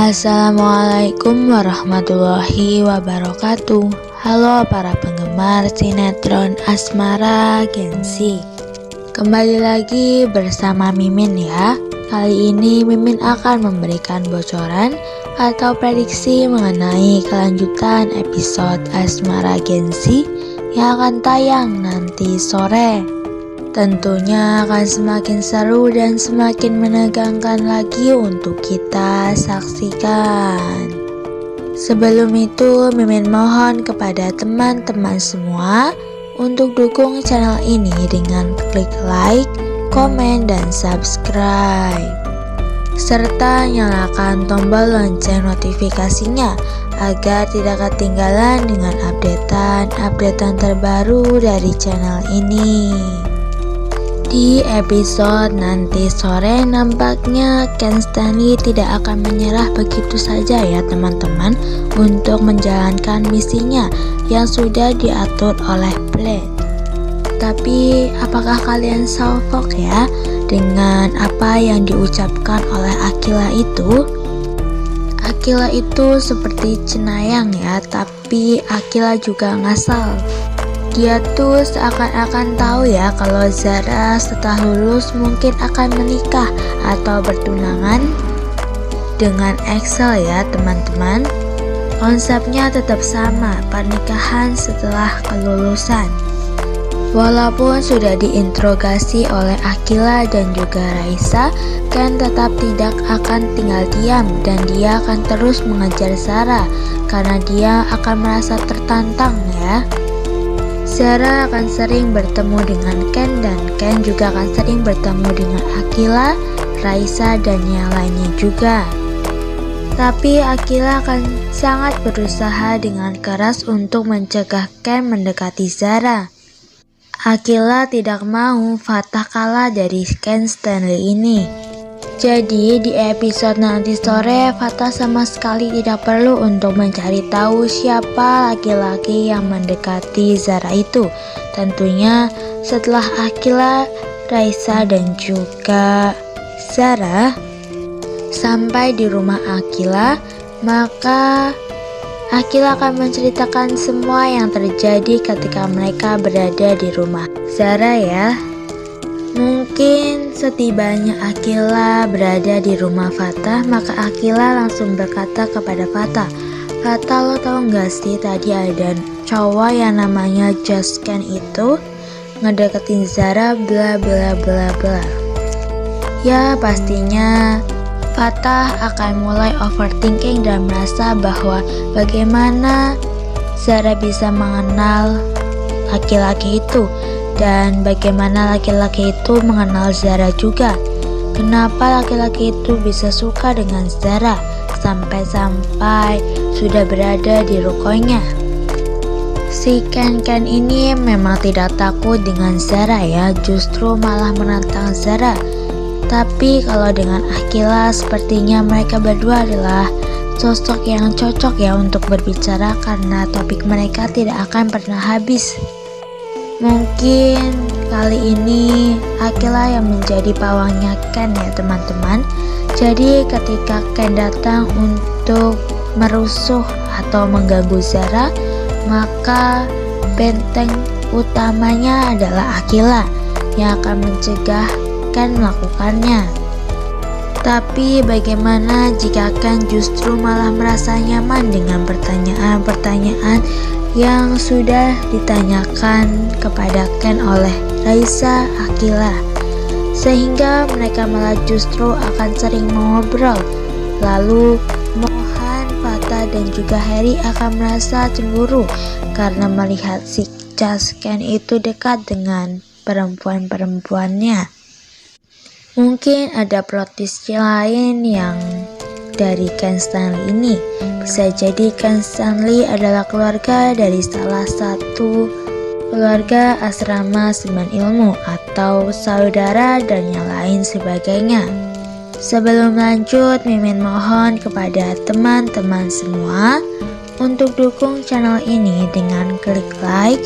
Assalamualaikum warahmatullahi wabarakatuh. Halo para penggemar sinetron Asmara Gengsi. Kembali lagi bersama Mimin ya. Kali ini Mimin akan memberikan bocoran atau prediksi mengenai kelanjutan episode Asmara Gengsi yang akan tayang nanti sore. Tentunya akan semakin seru dan semakin menegangkan lagi untuk kita saksikan. Sebelum itu, Mimin mohon kepada teman-teman semua untuk dukung channel ini dengan klik like, komen, dan subscribe. Serta nyalakan tombol lonceng notifikasinya agar tidak ketinggalan dengan updatean terbaru dari channel ini. Di episode nanti sore nampaknya Ken Stanley tidak akan menyerah begitu saja ya teman-teman untuk menjalankan misinya yang sudah diatur oleh Blade. Tapi apakah kalian salfok ya dengan apa yang diucapkan oleh Aquila itu? Aquila itu seperti cenayang ya, tapi Aquila juga ngasal. Dia tuh seakan-akan tahu ya kalau Zara setelah lulus mungkin akan menikah atau bertunangan dengan Excel ya teman-teman. Konsepnya tetap sama, pernikahan setelah kelulusan. Walaupun sudah diinterogasi oleh Aquila dan juga Raisa, Ken tetap tidak akan tinggal diam dan dia akan terus mengejar Zara karena dia akan merasa tertantang ya. Zara akan sering bertemu dengan Ken dan Ken juga akan sering bertemu dengan Aquila, Raisa, dan yang lainnya juga. Tapi Aquila akan sangat berusaha dengan keras untuk mencegah Ken mendekati Zara. Aquila tidak mau Fatah kalah dari Ken Stanley ini. Jadi di episode nanti sore Fatah sama sekali tidak perlu untuk mencari tahu siapa laki-laki yang mendekati Zara itu. Tentunya setelah Aquila, Raisa, dan juga Zara sampai di rumah Aquila, maka Aquila akan menceritakan semua yang terjadi ketika mereka berada di rumah Zara ya. Mungkin setibanya Aquila berada di rumah Fatah, maka Aquila langsung berkata kepada Fatah, "Fatah, lo tau gak sih tadi ada cowok yang namanya Just Ken itu ngedeketin Zara bla bla bla bla." Ya pastinya Fatah akan mulai overthinking dan merasa bahwa bagaimana Zara bisa mengenal laki-laki itu. Dan bagaimana laki-laki itu mengenal Zara juga. Kenapa laki-laki itu bisa suka dengan Zara sampai-sampai sudah berada di rukonya. Si Ken ini memang tidak takut dengan Zara ya, justru malah menantang Zara. Tapi kalau dengan Aquila sepertinya mereka berdua adalah sosok yang cocok ya untuk berbicara karena topik mereka tidak akan pernah habis. Mungkin kali ini Aquila yang menjadi pawangnya Ken ya teman-teman. Jadi ketika Ken datang untuk merusuh atau mengganggu Zara, maka benteng utamanya adalah Aquila yang akan mencegah Ken melakukannya. Tapi bagaimana jika Ken justru malah merasa nyaman dengan pertanyaan-pertanyaan yang sudah ditanyakan kepada Ken oleh Raisa, Aquila, sehingga mereka malah justru akan sering mengobrol. Lalu Mohan, Fatah, dan juga Harry akan merasa cemburu karena melihat si Just Ken itu dekat dengan perempuan-perempuannya. Mungkin ada plot twist lain yang dari Ken Stanley ini. Bisa jadi Ken Stanley adalah keluarga dari salah satu keluarga asrama 9 ilmu atau saudara dan yang lain sebagainya. Sebelum lanjut, Mimin mohon kepada teman-teman semua untuk dukung channel ini dengan klik like,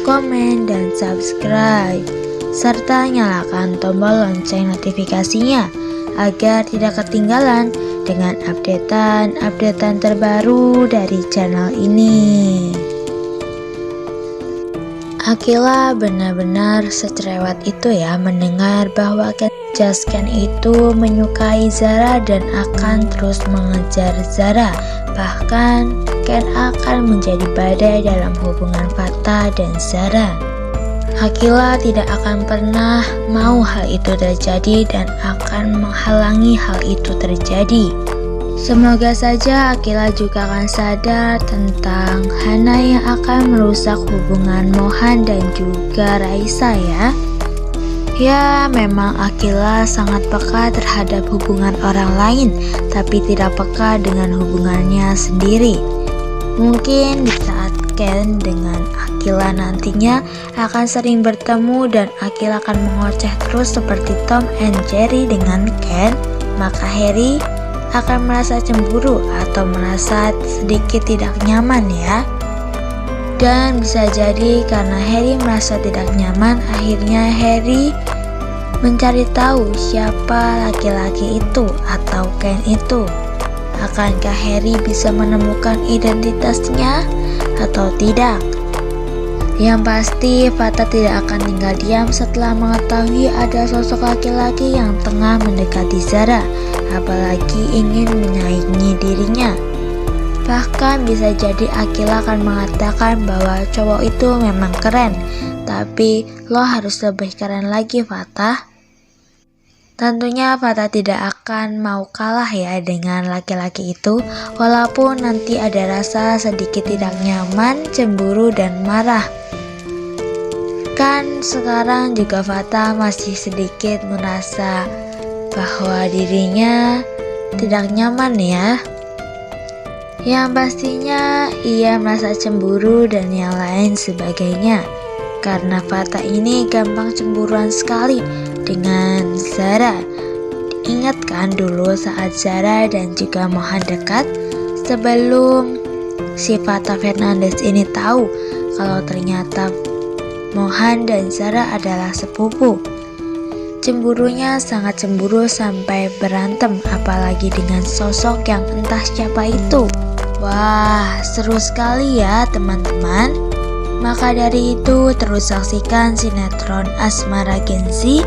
komen, dan subscribe, serta nyalakan tombol lonceng notifikasinya agar tidak ketinggalan dengan updatean terbaru dari channel ini. Akila benar-benar secerewet itu ya mendengar bahwa Jasken itu menyukai Zara dan akan terus mengejar Zara. Bahkan Ken akan menjadi badai dalam hubungan Fata dan Zara. Akila tidak akan pernah mau hal itu terjadi dan akan menghalangi hal itu terjadi. Semoga saja Akila juga akan sadar tentang Hana yang akan merusak hubungan Mohan dan juga Raisa ya. Ya, memang Akila sangat peka terhadap hubungan orang lain, tapi tidak peka dengan hubungannya sendiri. Mungkin di saat Ken dengan Akila nantinya akan sering bertemu dan Akila akan mengoceh terus seperti Tom and Jerry dengan Ken, maka Harry akan merasa cemburu atau merasa sedikit tidak nyaman ya. Dan bisa jadi karena Harry merasa tidak nyaman, akhirnya Harry mencari tahu siapa laki-laki itu atau Ken itu. Akankah Harry bisa menemukan identitasnya atau tidak? Yang pasti Fata tidak akan tinggal diam setelah mengetahui ada sosok laki-laki yang tengah mendekati Zara, apalagi ingin menyaingi dirinya. Bahkan bisa jadi Akila akan mengatakan bahwa cowok itu memang keren, tapi lo harus lebih keren lagi Fata. Tentunya Fata tidak akan mau kalah ya dengan laki-laki itu, walaupun nanti ada rasa sedikit tidak nyaman, cemburu dan marah. Kan sekarang juga Fata masih sedikit merasa bahwa dirinya tidak nyaman ya. Yang pastinya ia merasa cemburu dan yang lain sebagainya. Karena Fata ini gampang cemburuan sekali dengan Zara. Ingat kan dulu saat Zara dan juga Mohan dekat? Sebelum si Fata Fernandes ini tahu kalau ternyata Mohan dan Zara adalah sepupu. Cemburunya sangat cemburu sampai berantem, apalagi dengan sosok yang entah siapa itu. Wah, seru sekali ya teman-teman. Maka dari itu terus saksikan sinetron Asmara Gensi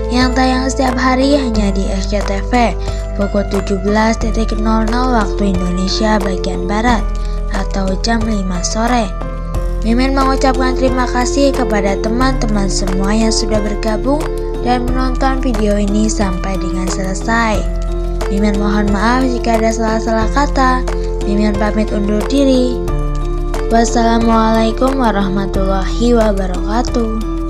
yang tayang setiap hari hanya di SCTV pukul 17.00 waktu Indonesia bagian Barat atau jam 5 sore. Mimin mengucapkan terima kasih kepada teman-teman semua yang sudah bergabung dan menonton video ini sampai dengan selesai. Mimin mohon maaf jika ada salah-salah kata. Mimin pamit undur diri. Wassalamualaikum warahmatullahi wabarakatuh.